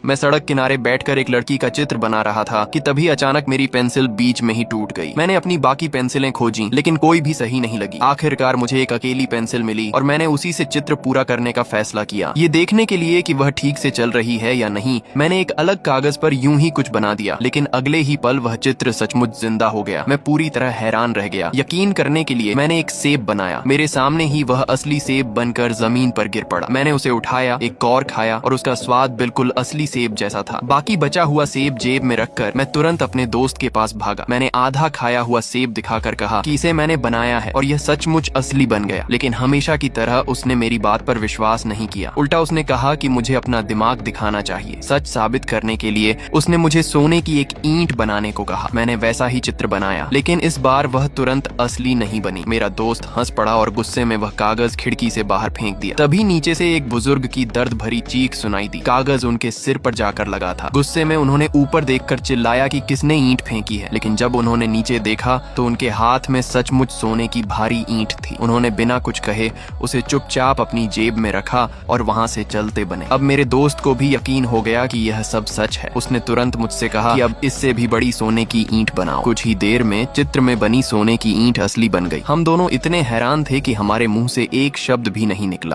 मैं सड़क किनारे बैठकर एक लड़की का चित्र बना रहा था कि तभी अचानक मेरी पेंसिल बीच में ही टूट गई। मैंने अपनी बाकी पेंसिलें खोजी लेकिन कोई भी सही नहीं लगी। आखिरकार मुझे एक अकेली पेंसिल मिली और मैंने उसी से चित्र पूरा करने का फैसला किया। ये देखने के लिए कि वह ठीक से चल रही है या नहीं, मैंने एक अलग कागज पर यूं ही कुछ बना दिया, लेकिन अगले ही पल वह चित्र सचमुच जिंदा हो गया। मैं पूरी तरह हैरान रह गया। यकीन करने के लिए मैंने एक सेब बनाया। मेरे सामने ही वह असली सेब बनकर जमीन पर गिर पड़ा। मैंने उसे उठाया, एक कौर खाया और उसका स्वाद बिल्कुल असली सेब जैसा था। बाकी बचा हुआ सेब जेब में रखकर मैं तुरंत अपने दोस्त के पास भागा। मैंने आधा खाया हुआ सेब दिखाकर कहा कि इसे मैंने बनाया है और यह सचमुच असली बन गया। लेकिन हमेशा की तरह उसने मेरी बात पर विश्वास नहीं किया। उल्टा उसने कहा कि मुझे अपना दिमाग दिखाना चाहिए। सच साबित करने के लिए उसने मुझे सोने की एक ईंट बनाने को कहा। मैंने वैसा ही चित्र बनाया, लेकिन इस बार वह तुरंत असली नहीं बनी। मेरा दोस्त हंस पड़ा और गुस्से में वह कागज खिड़की से बाहर फेंक दिया। तभी नीचे से एक बुजुर्ग की दर्द भरी चीख सुनाई दी। कागज उनके सिर पर जाकर लगा था। गुस्से में उन्होंने ऊपर देखकर चिल्लाया कि किसने ईंट फेंकी है, लेकिन जब उन्होंने नीचे देखा तो उनके हाथ में सचमुच सोने की भारी ईंट थी। उन्होंने बिना कुछ कहे उसे चुपचाप अपनी जेब में रखा और वहां से चलते बने। अब मेरे दोस्त को भी यकीन हो गया कि यह सब सच है। उसने तुरंत मुझसे कहा कि अब इससे भी बड़ी सोने की ईंट बनाओ। कुछ ही देर में चित्र में बनी सोने की ईंट असली बन गई। हम दोनों इतने हैरान थे कि हमारे मुंह से एक शब्द भी नहीं निकला।